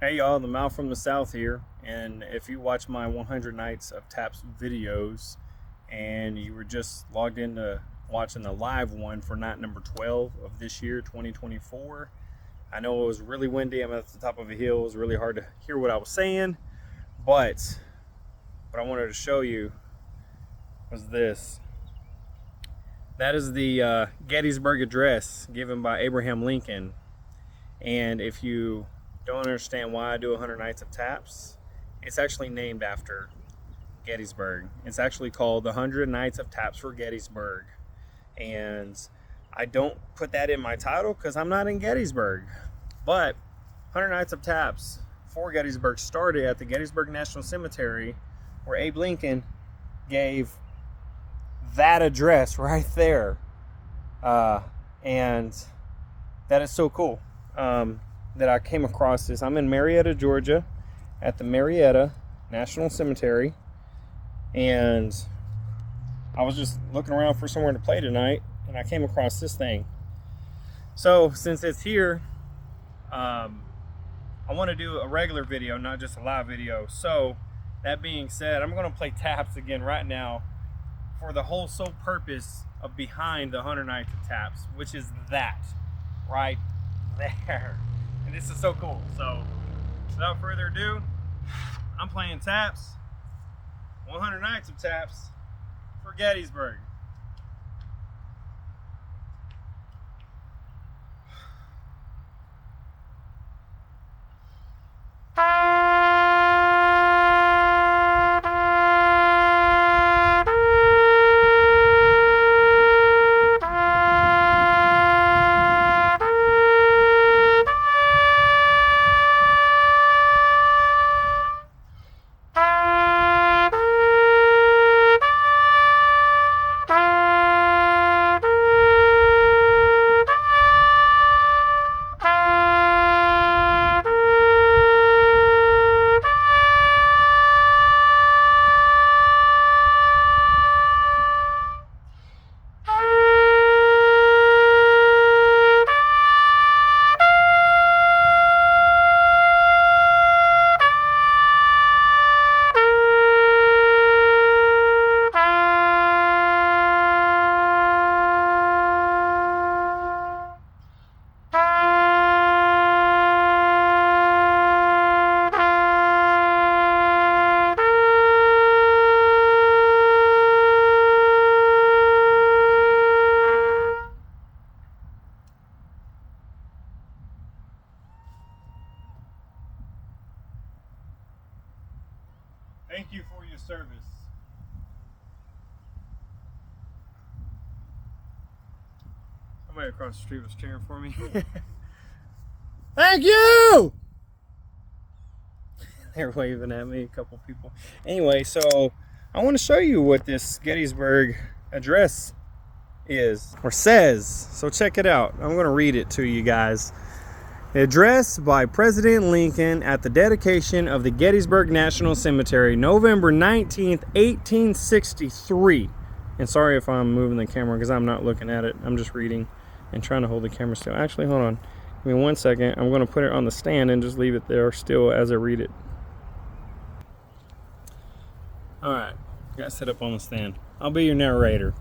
Hey y'all, the Mal from the South here, and if you watch my 100 Nights of Taps videos and you were just logged into watching the live one for night number 12 of this year, 2024, I know it was really windy. I'm at the top of a hill. It was really hard to hear what I was saying, but what I wanted to show you was this. That is the Gettysburg Address given by Abraham Lincoln, and if you don't understand why I do 100 Nights of Taps, it's actually named after Gettysburg. It's actually called the 100 Nights of Taps for Gettysburg, and I don't put that in my title because I'm not in Gettysburg, but 100 Nights of Taps for Gettysburg started at the Gettysburg National Cemetery, where Abe Lincoln gave that address right there, and that is so cool. That I came across this. I'm in Marietta, Georgia, at the Marietta National Cemetery, and I was just looking around for somewhere to play tonight, and I came across this thing. So since it's here, I want to do a regular video, not just a live video. So that being said, I'm going to play taps again right now for the whole sole purpose of behind the 100 Nights of Taps, which is that right there. And this is so cool. So without further ado, I'm playing taps, 100 Nights of Taps for Gettysburg. Thank you for your service. Somebody across the street was cheering for me. Thank you! They're waving at me, a couple people. Anyway, so I want to show you what this Gettysburg Address is, or says. So check it out. I'm going to read it to you guys. Address by President Lincoln at the dedication of the Gettysburg National Cemetery, November 19th, 1863. And sorry if I'm moving the camera because I'm not looking at it. I'm just reading and trying to hold the camera still. Actually, hold on. Give me 1 second. I'm going to put it on the stand and just leave it there still as I read it. All right. Got it set up on the stand. I'll be your narrator.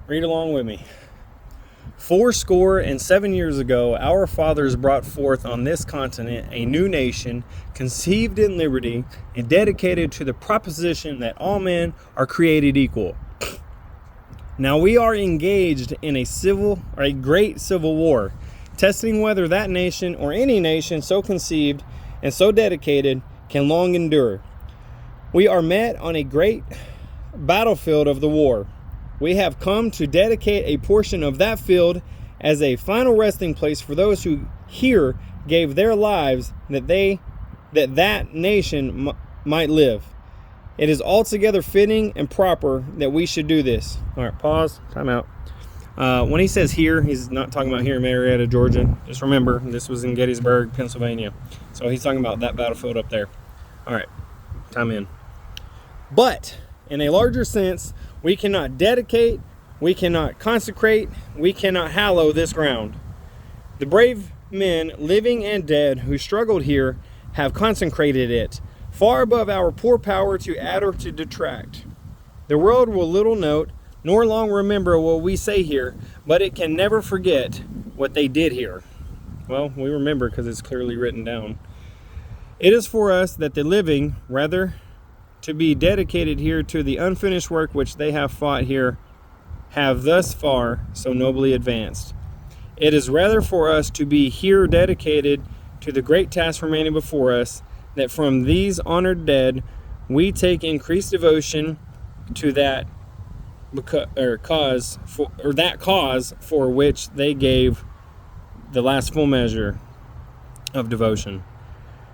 Read along with me. fourscore and 7 years ago, our fathers brought forth on this continent a new nation, conceived in liberty and dedicated to the proposition that all men are created equal. Now we are engaged in a great civil war, testing whether that nation or any nation so conceived and so dedicated can long endure. We are met on a great battlefield of the war. We have come to dedicate a portion of that field as a final resting place for those who here gave their lives that nation might live. It is altogether fitting and proper that we should do this. All right, pause, time out. When he says here, he's not talking about here in Marietta, Georgia. Just remember, this was in Gettysburg, Pennsylvania. So he's talking about that battlefield up there. All right, time in. But in a larger sense, we cannot dedicate, we cannot consecrate, we cannot hallow this ground. The brave men, living and dead, who struggled here have consecrated it, far above our poor power to add or to detract. The world will little note, nor long remember what we say here, but it can never forget what they did here. Well, we remember because it's clearly written down. It is for us that the living, rather, to be dedicated here to the unfinished work which they have fought here, have thus far so nobly advanced. It is rather for us to be here dedicated to the great task remaining before us, that from these honored dead we take increased devotion to that cause for which they gave the last full measure of devotion.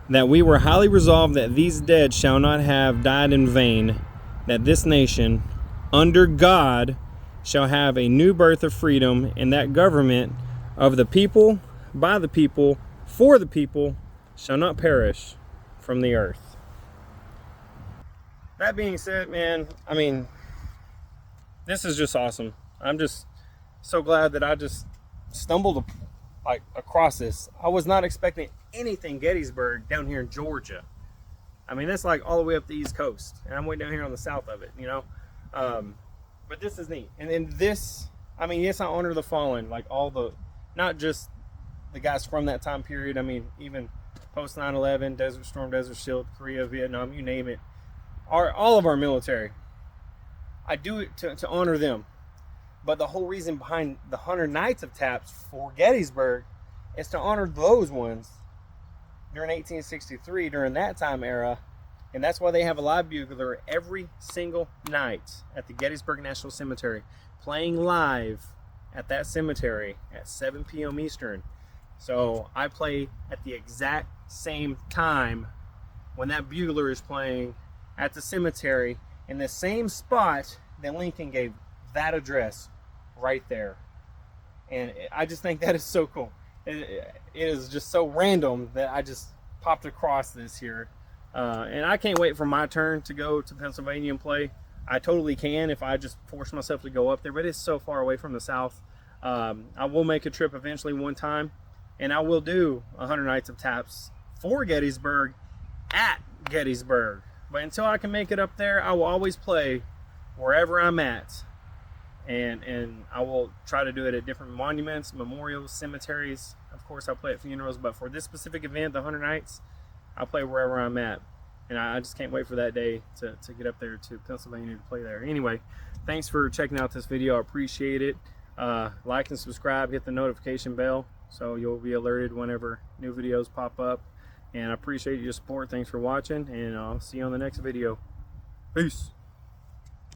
That we were highly resolved that these dead shall not have died in vain, that this nation, under God, shall have a new birth of freedom, and that government of the people, by the people, for the people, shall not perish from the earth. That being said, man, I mean, this is just awesome. I'm just so glad that I just stumbled across this. I was not expecting anything Gettysburg down here in Georgia. I mean, that's like all the way up the East Coast, and I'm way down here on the south of it, you know. But this is neat. And then this, I mean, yes, I honor the fallen, like all the, not just the guys from that time period. I mean, even post 9/11, Desert Storm, Desert Shield, Korea, Vietnam, you name it. All of our military. I do it to honor them. But the whole reason behind the 100 Nights of Taps for Gettysburg is to honor those ones during 1863, during that time era. And that's why they have a live bugler every single night at the Gettysburg National Cemetery, playing live at that cemetery at 7 p.m. Eastern. So I play at the exact same time when that bugler is playing at the cemetery in the same spot that Lincoln gave that address right there. And I just think that is so cool. It is just so random that I just popped across this here. And I can't wait for my turn to go to Pennsylvania and play. I totally can if I just force myself to go up there, but it's so far away from the South. I will make a trip eventually one time, and I will do 100 Nights of Taps for Gettysburg at Gettysburg. But until I can make it up there, I will always play wherever I'm at. And I will try to do it at different monuments, memorials, cemeteries. Of course, I'll play at funerals, but for this specific event, the 100 Nights, I'll play wherever I'm at. And I just can't wait for that day to get up there to Pennsylvania to play there. Anyway, thanks for checking out this video. I appreciate it. Like and subscribe, hit the notification bell so you'll be alerted whenever new videos pop up. And I appreciate your support. Thanks for watching, and I'll see you on the next video. Peace.